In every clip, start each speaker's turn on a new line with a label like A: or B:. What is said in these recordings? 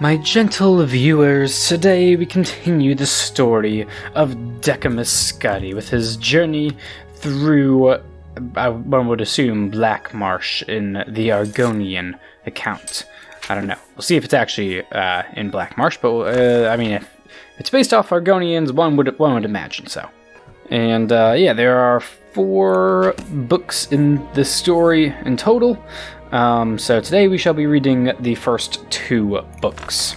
A: My gentle viewers, today we continue the story of Decimus Scuddy with his journey through, one would assume, Black Marsh in the Argonian Account. I don't know. We'll see if it's actually in Black Marsh, but I mean, if it's based off Argonians, one would imagine so. And yeah, there are 4 books in the story in total. So today we shall be reading the first 2 books.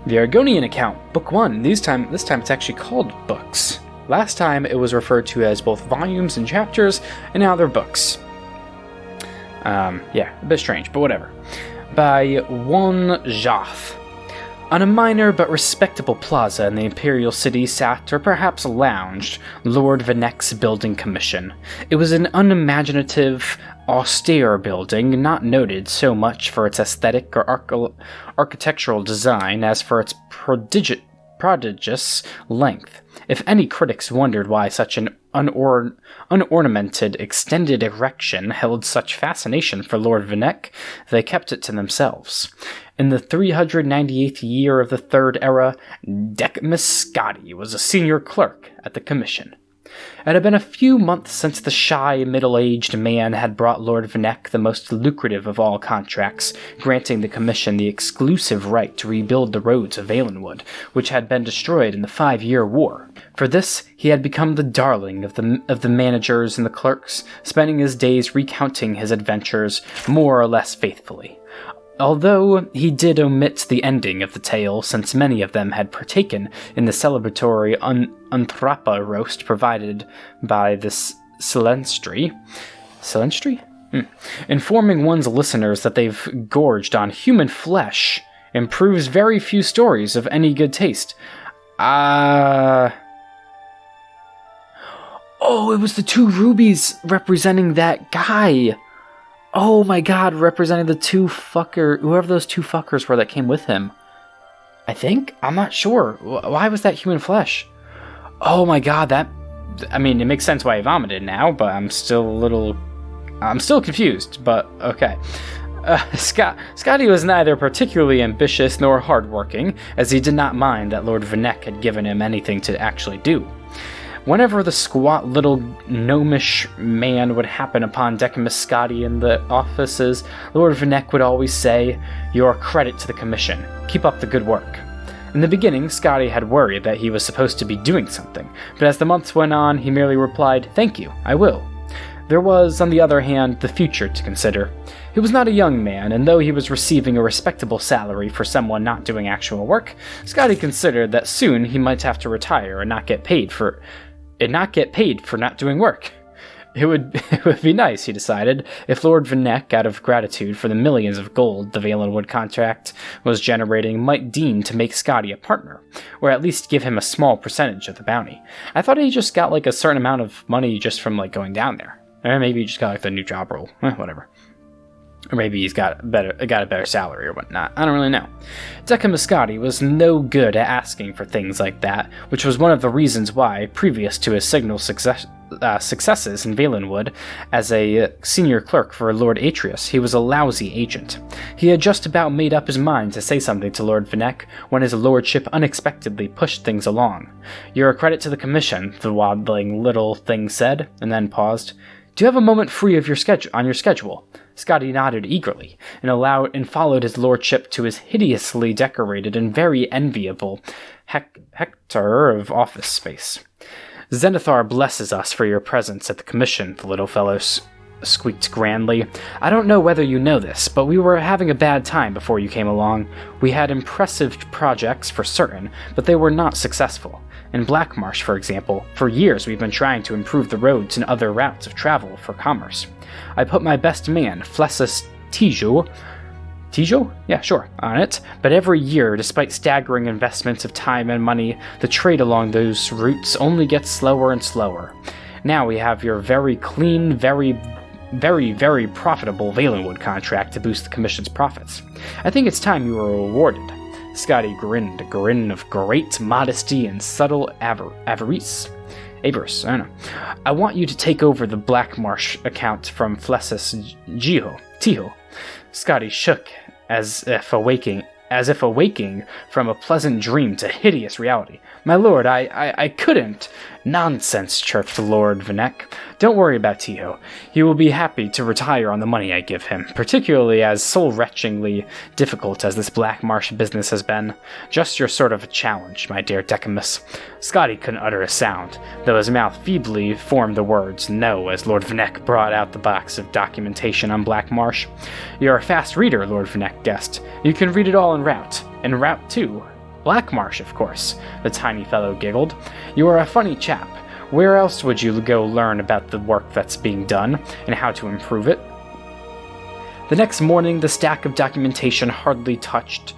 A: The Argonian Account, Book 1. This time it's actually called books. Last time it was referred to as both volumes and chapters, and now they're books. Yeah, a bit strange, but whatever. By one Jath. On a minor but respectable plaza in the Imperial City sat, or perhaps lounged, Lord Venek's building commission. It was an unimaginative, austere building, not noted so much for its aesthetic or architectural design as for its prodigious length. If any critics wondered why such an unornamented, extended erection held such fascination for Lord Venek, they kept it to themselves. In the 398th year of the Third Era, Decimus Scuddy was a senior clerk at the Commission. It had been a few months since the shy, middle-aged man had brought Lord Venek the most lucrative of all contracts, granting the Commission the exclusive right to rebuild the roads of Valenwood, which had been destroyed in the 5-year war. For this, he had become the darling of the managers and the clerks, spending his days recounting his adventures more or less faithfully. Although he did omit the ending of the tale, since many of them had partaken in the celebratory Anthrapa roast provided by the Silentry, informing one's listeners that they've gorged on human flesh improves very few stories of any good taste. Oh, it was the 2 rubies representing that guy. Oh my god, representing the whoever those 2 fuckers were that came with him. I think? I'm not sure. Why was that human flesh? Oh my god, I mean, it makes sense why he vomited now, but I'm still confused, but okay. Scotty was neither particularly ambitious nor hardworking, as he did not mind that Lord Venek had given him anything to actually do. Whenever the squat little gnomish man would happen upon Decimus Scuddy in the offices, Lord Venek would always say, "You're a credit to the Commission. Keep up the good work." In the beginning, Scotty had worried that he was supposed to be doing something, but as the months went on, he merely replied, "Thank you, I will." There was, on the other hand, the future to consider. He was not a young man, and though he was receiving a respectable salary for someone not doing actual work, Scotty considered that soon he might have to retire and not get paid for not doing work. It would be nice, he decided, if Lord Venek, out of gratitude for the millions of gold the Valenwood contract was generating, might deign to make Scotty a partner, or at least give him a small percentage of the bounty. I thought he just got a certain amount of money just from going down there. Or maybe he just got the new job role. Whatever. Or maybe he's got a better salary or whatnot. I don't really know. Decimus Scuddy was no good at asking for things like that, which was one of the reasons why, previous to his signal successes in Valenwood as a senior clerk for Lord Atreus, he was a lousy agent. He had just about made up his mind to say something to Lord Venek when his lordship unexpectedly pushed things along. "You're a credit to the Commission," the waddling little thing said, and then paused. "Do you have a moment free of your schedule?" Scotty nodded eagerly, and followed his lordship to his hideously decorated and very enviable hectare of office space. "Zenithar blesses us for your presence at the Commission," the little fellow squeaked grandly. "I don't know whether you know this, but we were having a bad time before you came along. We had impressive projects for certain, but they were not successful. In Black Marsh, for example, for years we've been trying to improve the roads and other routes of travel for commerce. I put my best man, Flessus Tijo, yeah, sure, on it, but every year, despite staggering investments of time and money, the trade along those routes only gets slower and slower. Now we have your very clean, very, very profitable Valenwood contract to boost the Commission's profits. I think it's time you were rewarded." Scotty grinned, a grin of great modesty and subtle avarice, I don't know. "I want you to take over the Black Marsh account from Flessus Tijo." Scotty shook as if as if awaking from a pleasant dream to hideous reality. "My lord, I couldn't." "Nonsense," chirped Lord Vanek. "Don't worry about Tio. He will be happy to retire on the money I give him, particularly as soul-wrenchingly difficult as this Black Marsh business has been. Just your sort of a challenge, my dear Decimus." Scotty couldn't utter a sound, though his mouth feebly formed the words "no" as Lord Vanek brought out the box of documentation on Black Marsh. "You're a fast reader," Lord Vanek guessed. "You can read it all en route. En route, too. Black Marsh, of course," the tiny fellow giggled. "You are a funny chap. Where else would you go learn about the work that's being done, and how to improve it?" The next morning, the stack of documentation hardly touched,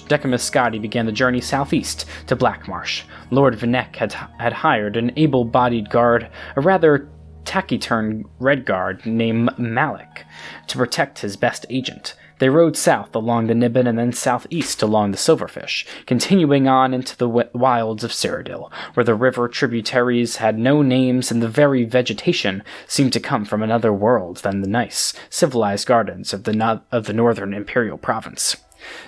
A: Decimus Scotty began the journey southeast to Black Marsh. Lord Vanek had hired an able-bodied guard, a rather taciturn red guard named Malik, to protect his best agent. They rode south along the Nibbin and then southeast along the Silverfish, continuing on into the wilds of Cyrodiil, where the river tributaries had no names and the very vegetation seemed to come from another world than the nice, civilized gardens of the northern imperial province.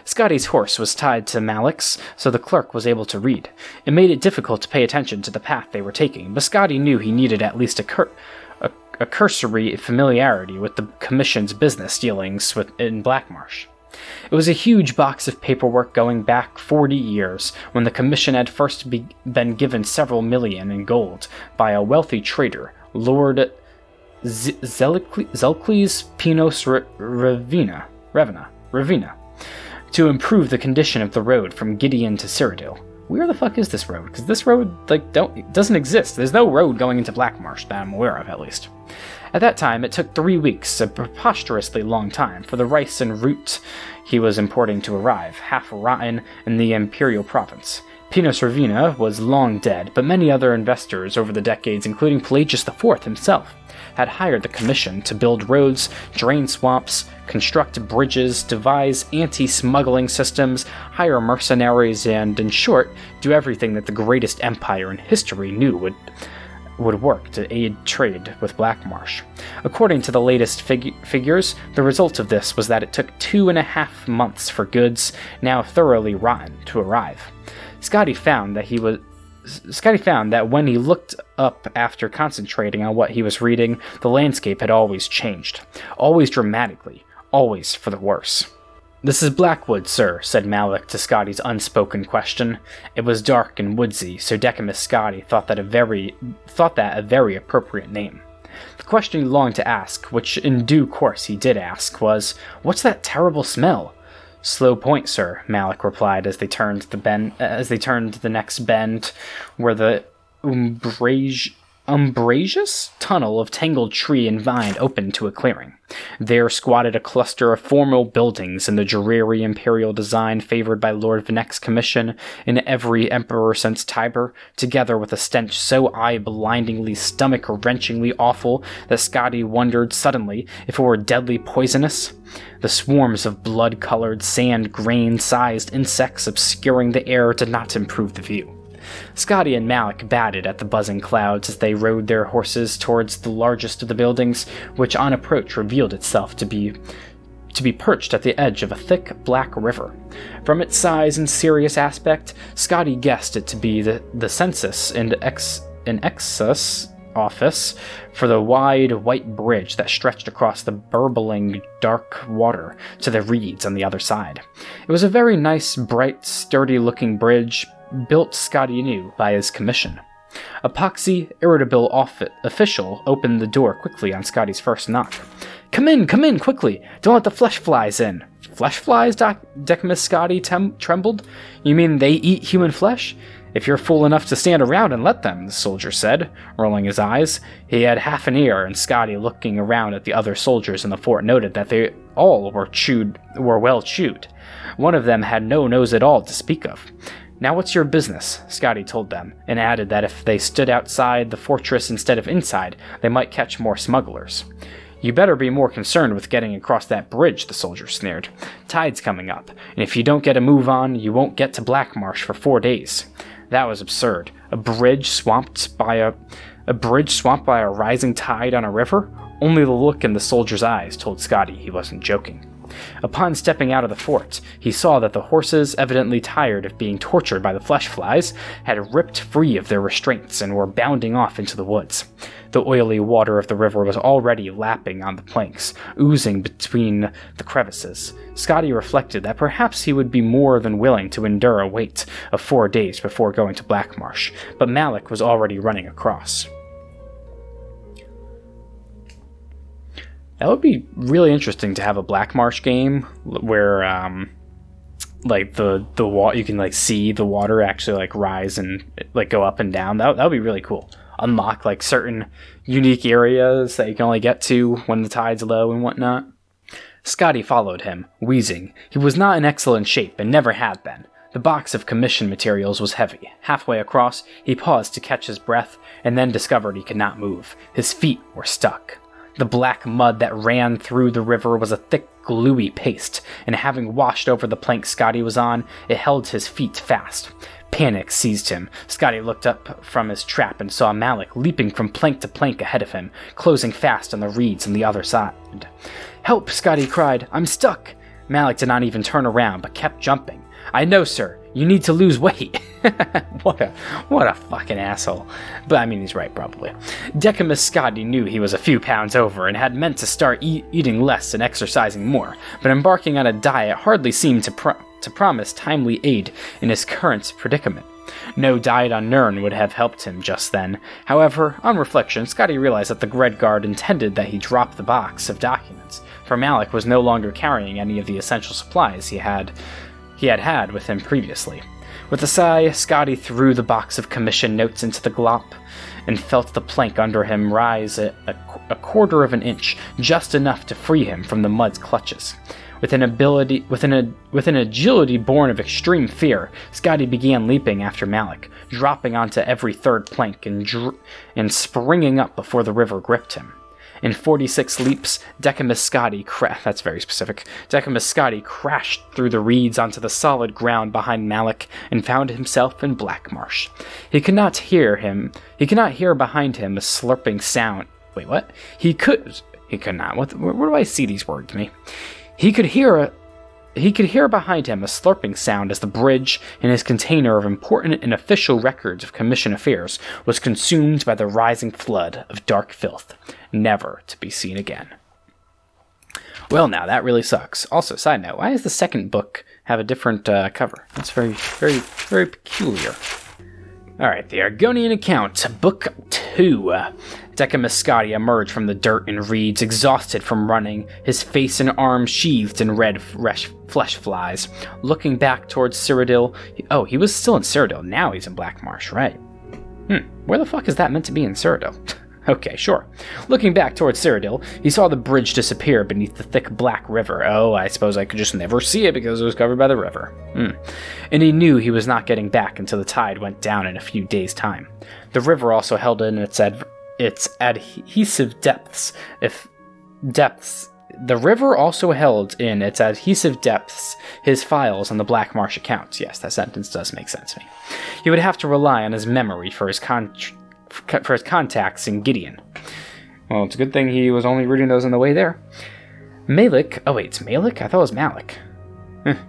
A: Scotty's horse was tied to Malik's, so the clerk was able to read. It made it difficult to pay attention to the path they were taking, but Scotty knew he needed at least a cursory familiarity with the Commission's business dealings in Black Marsh. It was a huge box of paperwork going back 40 years, when the Commission had first been given several million in gold by a wealthy trader, Lord Zelcles Pinos Ravina, to improve the condition of the road from Gideon to Cyrodiil. Where the fuck is this road? Because this road, doesn't exist. There's no road going into Black Marsh that I'm aware of, at least. At that time, it took 3 weeks, a preposterously long time, for the rice and root he was importing to arrive, half rotten, in the imperial province. Pinos Ravina was long dead, but many other investors over the decades, including Pelagius IV himself, had hired the Commission to build roads, drain swamps, construct bridges, devise anti-smuggling systems, hire mercenaries, and, in short, do everything that the greatest empire in history knew would work to aid trade with Black Marsh. According to the latest figures, the result of this was that it took 2.5 months for goods, now thoroughly rotten, to arrive. Scotty found that when he looked up after concentrating on what he was reading, the landscape had always changed. Always dramatically. Always for the worse. "This is Blackwood, sir," said Malik to Scotty's unspoken question. It was dark and woodsy, so Decimus Scotty thought that a very appropriate name. The question he longed to ask, which in due course he did ask, was, "What's that terrible smell?" "Slow Point, sir," Malik replied as they turned the next bend, where the umbrageous tunnel of tangled tree and vine opened to a clearing. There squatted a cluster of formal buildings in the dreary imperial design favored by Lord Vanek's commission in every emperor since Tiber, together with a stench so eye-blindingly, stomach-wrenchingly awful that Scotty wondered suddenly if it were deadly poisonous. The swarms of blood-colored, sand-grain-sized insects obscuring the air did not improve the view. Scotty and Malik batted at the buzzing clouds as they rode their horses towards the largest of the buildings, which on approach revealed itself to be perched at the edge of a thick black river. From its size and serious aspect, Scotty guessed it to be the census and excess office for the wide white bridge that stretched across the burbling dark water to the reeds on the other side. It was a very nice, bright, sturdy-looking bridge, built, Scotty knew, by his commission. A poxy, irritable official opened the door quickly on Scotty's first knock. Come in, quickly! Don't let the flesh flies in." "Flesh flies?" Decimus Scotty trembled. "You mean they eat human flesh?" "If you're fool enough to stand around and let them," the soldier said, rolling his eyes. He had half an ear, and Scotty, looking around at the other soldiers in the fort, noted that they all were well chewed. One of them had no nose at all to speak of. "Now what's your business?" Scotty told them, and added that if they stood outside the fortress instead of inside, they might catch more smugglers. "You better be more concerned with getting across that bridge," the soldier sneered. "Tide's coming up, and if you don't get a move on, you won't get to Black Marsh for 4 days." That was absurd. A bridge swamped by a rising tide on a river? Only the look in the soldier's eyes told Scotty he wasn't joking. Upon stepping out of the fort, he saw that the horses, evidently tired of being tortured by the flesh flies, had ripped free of their restraints and were bounding off into the woods. The oily water of the river was already lapping on the planks, oozing between the crevices. Scotty reflected that perhaps he would be more than willing to endure a wait of 4 days before going to Black Marsh, but Malik was already running across. That would be really interesting to have a Black Marsh game where, like the water, you can like see the water actually like rise and like go up and down. That would be really cool. Unlock like certain unique areas that you can only get to when the tide's low and whatnot. Scotty followed him, wheezing. He was not in excellent shape and never had been. The box of commission materials was heavy. Halfway across, he paused to catch his breath and then discovered he could not move. His feet were stuck. The black mud that ran through the river was a thick, gluey paste, and having washed over the plank Scotty was on, it held his feet fast. Panic seized him. Scotty looked up from his trap and saw Malik leaping from plank to plank ahead of him, closing fast on the reeds on the other side. "Help!" Scotty cried. "I'm stuck!" Malik did not even turn around, but kept jumping. "I know, sir. You need to lose weight." What a fucking asshole. But I mean, he's right, probably. Decimus Scotty knew he was a few pounds over and had meant to start eating less and exercising more, but embarking on a diet hardly seemed to promise timely aid in his current predicament. No diet on Nirn would have helped him just then. However, on reflection, Scotty realized that the Red Guard intended that he drop the box of documents, for Malik was no longer carrying any of the essential supplies he had with him previously. With a sigh, Scotty threw the box of commission notes into the glop and felt the plank under him rise a quarter of an inch, just enough to free him from the mud's clutches. With an agility born of extreme fear, Scotty began leaping after Malik, dropping onto every third plank and springing up before the river gripped him. In 46 leaps, Decimus Scotty that's very specific. Decimus Scotty crashed through the reeds onto the solid ground behind Malik and found himself in Black Marsh. He could not hear behind him a slurping sound. Wait, what? He could not. Where do I see these words to me? He could hear behind him a slurping sound as the bridge in his container of important and official records of commission affairs was consumed by the rising flood of dark filth, never to be seen again. Well, now, that really sucks. Also, side note, why does the second book have a different cover? That's very, very, very peculiar. Alright, the Argonian Account, Book 2. Decimus Scotty emerged from the dirt and reeds, exhausted from running, his face and arms sheathed in red flesh flies. Looking back towards Cyrodiil... he was still in Cyrodiil. Now he's in Black Marsh, right? Where the fuck is that meant to be in Cyrodiil? Okay, sure. Looking back towards Cyrodiil, he saw the bridge disappear beneath the thick black river. Oh, I suppose I could just never see it because it was covered by the river. And he knew he was not getting back until the tide went down in a few days' time. The river also held in its adhesive depths. The river also held in its adhesive depths his files on the Black Marsh account. Yes, that sentence does make sense to me. He would have to rely on his memory for his contacts in Gideon. Well, it's a good thing he was only reading those on the way there. Malik... Oh, wait, it's Malik? I thought it was Malik.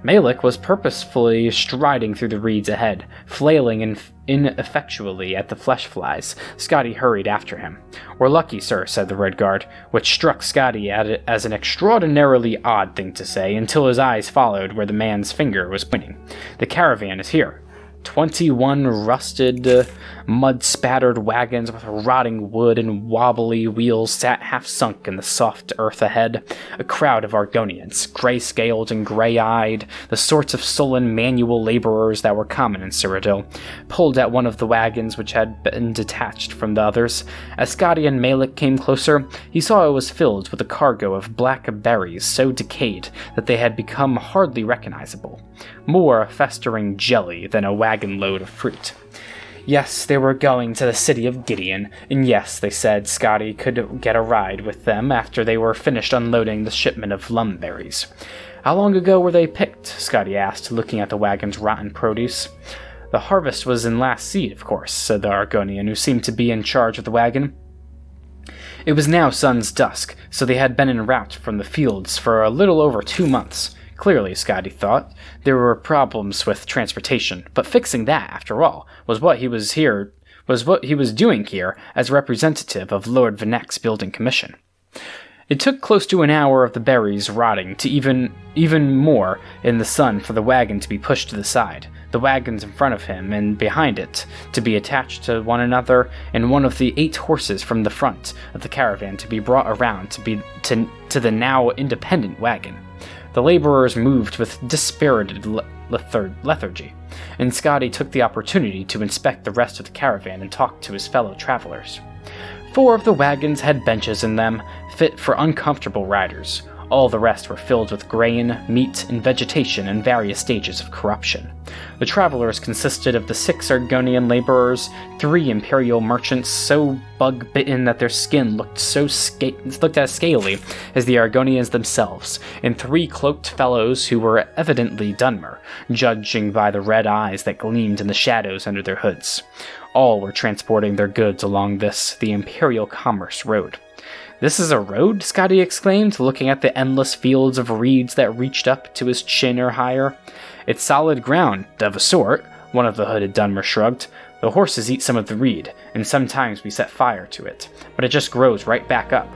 A: Malik was purposefully striding through the reeds ahead, flailing ineffectually at the flesh flies. Scotty hurried after him. "We're lucky, sir," said the Red Guard, which struck Scotty as an extraordinarily odd thing to say until his eyes followed where the man's finger was pointing. "The caravan is here." 21 rusted, mud-spattered wagons with rotting wood and wobbly wheels sat half-sunk in the soft earth ahead. A crowd of Argonians, gray-scaled and gray-eyed, the sorts of sullen manual laborers that were common in Cyrodiil, pulled at one of the wagons which had been detached from the others. As Scotty and Malik came closer, he saw it was filled with a cargo of black berries so decayed that they had become hardly recognizable. More a festering jelly than a wagon load of fruit. Yes, they were going to the city of Gideon, and yes, they said Scotty could get a ride with them after they were finished unloading the shipment of lumberries. How long ago were they picked? Scotty asked, looking at the wagon's rotten produce. The harvest was in last seed, of course, said the Argonian, who seemed to be in charge of the wagon. It was now sun's dusk, so they had been en route from the fields for a little over 2 months. Clearly, Scotty thought, there were problems with transportation, but fixing that, after all, was what he was doing here as representative of Lord Vinek's building commission. It took close to an hour of the berries rotting to even more in the sun for the wagon to be pushed to the side, the wagons in front of him and behind it to be attached to one another, and one of the 8 horses from the front of the caravan to be brought around to the now independent wagon. The laborers moved with dispirited lethargy, and Scotty took the opportunity to inspect the rest of the caravan and talk to his fellow travelers. 4 of the wagons had benches in them, fit for uncomfortable riders. All the rest were filled with grain, meat, and vegetation in various stages of corruption. The travelers consisted of the 6 Argonian laborers, 3 imperial merchants so bug-bitten that their skin looked as scaly as the Argonians themselves, and 3 cloaked fellows who were evidently Dunmer, judging by the red eyes that gleamed in the shadows under their hoods. All were transporting their goods along the Imperial Commerce Road. "This is a road?" Scotty exclaimed, looking at the endless fields of reeds that reached up to his chin or higher. "It's solid ground, of a sort," one of the hooded Dunmer shrugged. "The horses eat some of the reed, and sometimes we set fire to it, but it just grows right back up."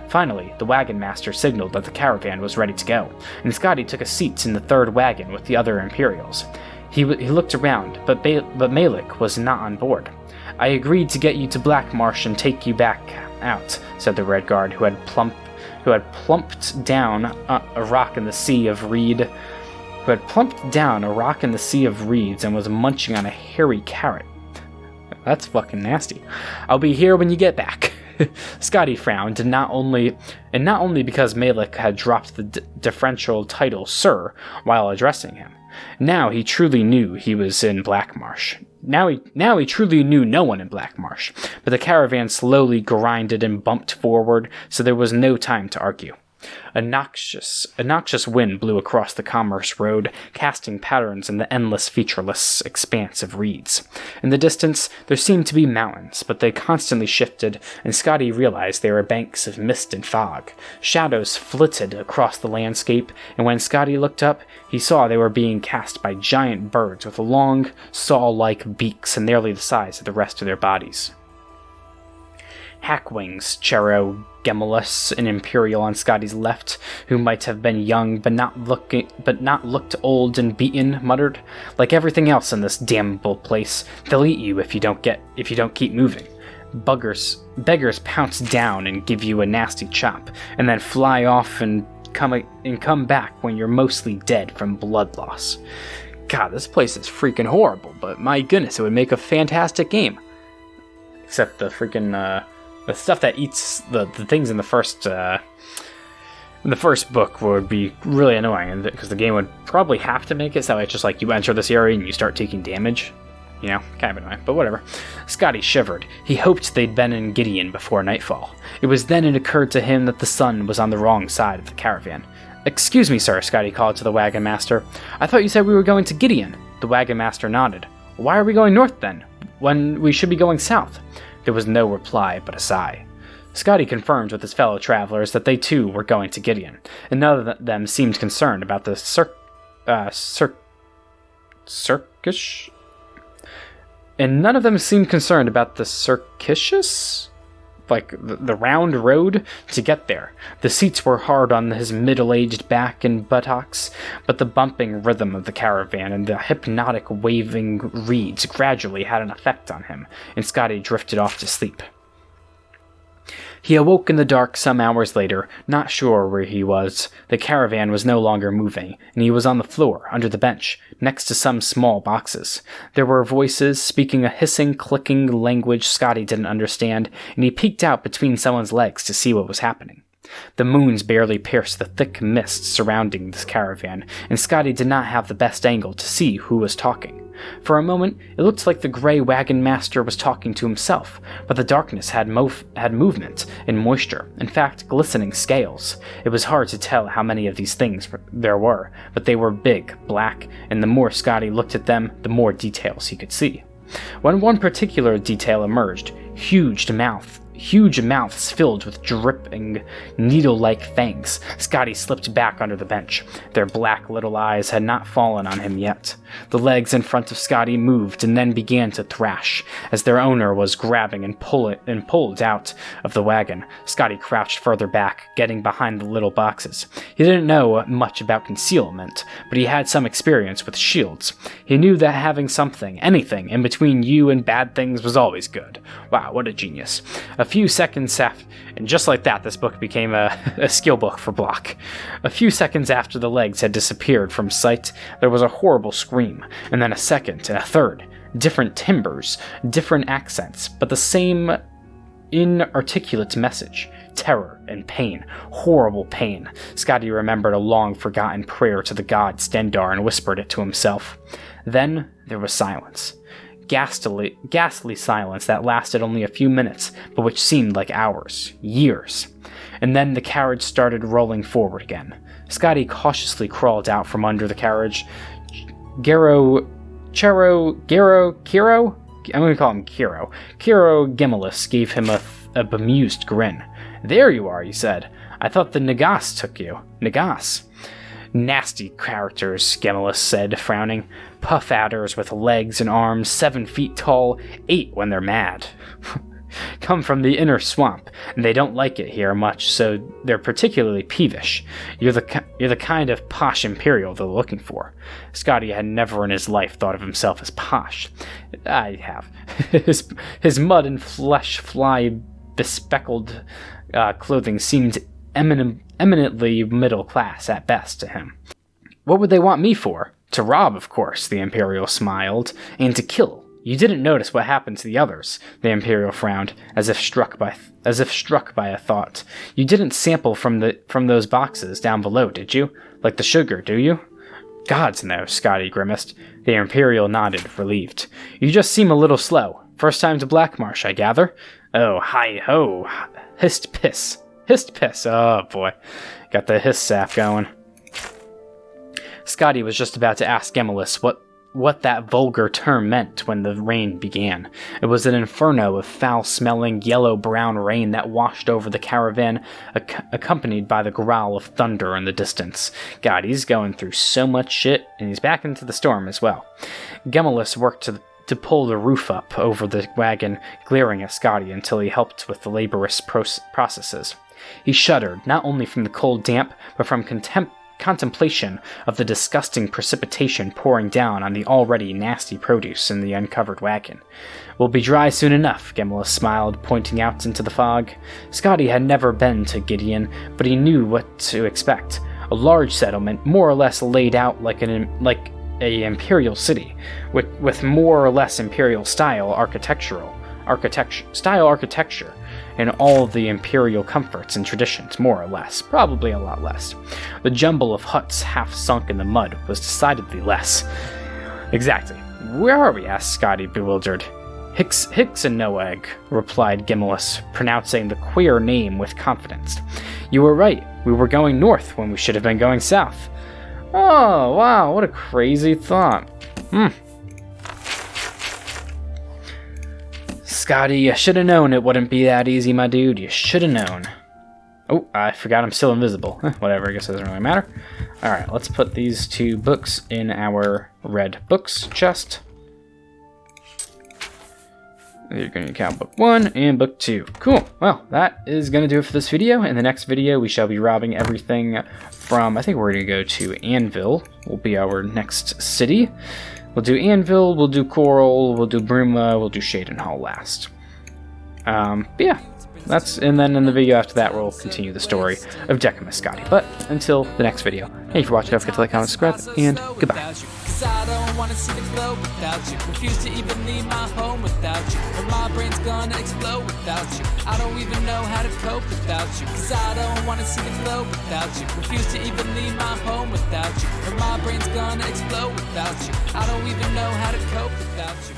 A: Finally, the wagon master signaled that the caravan was ready to go, and Scotty took a seat in the 3rd wagon with the other Imperials. He looked around, but Malik was not on board. "I agreed to get you to Black Marsh and take you back out," said the Red Guard, who had plumped down a rock in the sea of reeds and was munching on a hairy carrot. "That's fucking nasty. I'll be here when you get back." Scotty frowned, and not only because Malik had dropped the deferential title Sir while addressing him. Now he truly knew he was in Black Marsh. Now he truly knew no one in Black Marsh, but the caravan slowly grinded and bumped forward, so there was no time to argue. A noxious wind blew across the Commerce Road, casting patterns in the endless, featureless expanse of reeds. In the distance, there seemed to be mountains, but they constantly shifted, and Scotty realized they were banks of mist and fog. Shadows flitted across the landscape, and when Scotty looked up, he saw they were being cast by giant birds with long, saw-like beaks and nearly the size of the rest of their bodies. Hackwings, Chero, Gemellus, an Imperial on Scotty's left, who might have been young but not looked old and beaten, muttered, "Like everything else in this damnable place, they'll eat you if you don't keep moving. Beggars pounce down and give you a nasty chop, and then fly off and come back when you're mostly dead from blood loss." God, this place is freaking horrible, but my goodness, it would make a fantastic game. Except the freaking the stuff that eats the things in the first book would be really annoying, because the game would probably have to make it so it's just like you enter this area and you start taking damage. You know, kind of annoying, but whatever. Scotty shivered. He hoped they'd been in Gideon before nightfall. It was then it occurred to him that the sun was on the wrong side of the caravan. "Excuse me, sir," Scotty called to the wagon master. "I thought you said we were going to Gideon." The wagon master nodded. "Why are we going north then, when we should be going south?" There was no reply but a sigh. Scotty confirmed with his fellow travelers that they too were going to Gideon, and none of them seemed concerned about the circus? And none of them seemed concerned about the circuitous? Like, the round road to get there. The seats were hard on his middle-aged back and buttocks, but the bumping rhythm of the caravan and the hypnotic waving reeds gradually had an effect on him, and Scotty drifted off to sleep. He awoke in the dark some hours later, not sure where he was. The caravan was no longer moving, and he was on the floor, under the bench, next to some small boxes. There were voices speaking a hissing, clicking language Scotty didn't understand, and he peeked out between someone's legs to see what was happening. The moons barely pierced the thick mist surrounding this caravan, and Scotty did not have the best angle to see who was talking. For a moment, it looked like the gray wagon master was talking to himself, but the darkness had movement and moisture, in fact, glistening scales. It was hard to tell how many of these things there were, but they were big, black, and the more Scotty looked at them, the more details he could see. When one particular detail emerged, huge huge mouths filled with dripping, needle-like fangs. Scotty slipped back under the bench. Their black little eyes had not fallen on him yet. The legs in front of Scotty moved and then began to thrash, as their owner was grabbing and pulled out of the wagon. Scotty crouched further back, getting behind the little boxes. He didn't know much about concealment, but he had some experience with shields. He knew that having something, anything, in between you and bad things was always good. Wow, what a genius. A few seconds after, and just like that, this book became a skill book for Block. A few seconds after the legs had disappeared from sight, there was a horrible scream, and then a second and a third. Different timbres, different accents, but the same inarticulate message. Terror and pain. Horrible pain. Scotty remembered a long-forgotten prayer to the god Stendar and whispered it to himself. Then there was silence. Ghastly silence that lasted only a few minutes, but which seemed like hours, years. And then the carriage started rolling forward again. Scotty cautiously crawled out from under the carriage. Kiro? I'm going to call him Kiro. Kiro Gemellus gave him a bemused grin. There you are, he said. I thought the Nagas took you. Nagas? Nasty characters, Gemellus said, frowning. Puff adders with legs and arms 7 feet tall, 8 when they're mad. Come from the inner swamp, and they don't like it here much, so they're particularly peevish. You're the kind of posh imperial they're looking for. Scotty had never in his life thought of himself as posh. I have. His mud and flesh fly bespeckled clothing seemed eminently middle class at best to him. What would they want me for? To rob, of course, the Imperial smiled, and to kill. You didn't notice what happened to the others, the Imperial frowned, as if struck by a thought. You didn't sample from those boxes down below, did you? Like the sugar, do you? Gods no, Scotty grimaced. The Imperial nodded, relieved. You just seem a little slow. First time to Black Marsh, I gather? Oh, hi-ho. Hist piss. Hist piss. Oh, boy. Got the hiss sap going. Scotty was just about to ask Gemellus what that vulgar term meant when the rain began. It was an inferno of foul-smelling, yellow-brown rain that washed over the caravan, accompanied by the growl of thunder in the distance. God, he's going through so much shit, and he's back into the storm as well. Gemellus worked to pull the roof up over the wagon, glaring at Scotty until he helped with the laborious processes. He shuddered, not only from the cold damp, but from contemplation of the disgusting precipitation pouring down on the already nasty produce in the uncovered wagon. We'll be dry soon enough, Gemellus smiled, pointing out into the fog. Scotty had never been to Gideon, but he knew what to expect. A large settlement, more or less laid out like a imperial city, with more or less imperial style architecture, and all the imperial comforts and traditions, more or less, probably a lot less. The jumble of huts half sunk in the mud was decidedly less. Exactly. Where are we? Asked Scotty, bewildered. Hixenoeg, replied Gemellus, pronouncing the queer name with confidence. You were right. We were going north when we should have been going south. Oh, wow, what a crazy thought. Scotty, you should have known it wouldn't be that easy, my dude. You should have known. Oh, I forgot I'm still invisible. Whatever, I guess it doesn't really matter. Alright, let's put these 2 books in our red books chest. You're going to count book 1 and book 2. Cool. Well, that is going to do it for this video. In the next video, we shall be robbing everything from, I think we're going to go to Anvil. Will be our next city. We'll do Anvil, we'll do Coral, we'll do Bruma, we'll do Shaden Hall last. But yeah, and then in the video after that, we'll continue the story of Decimus Scotty. But until the next video, thank you for watching. Don't forget to like, comment, subscribe, and goodbye. I don't wanna see the glow without you. Refuse to even leave my home without you. Or my brain's gonna explode without you. I don't even know how to cope without you. Cause I don't wanna see the glow without you. Refuse to even leave my home without you. Or my brain's gonna explode without you. I don't even know how to cope without you.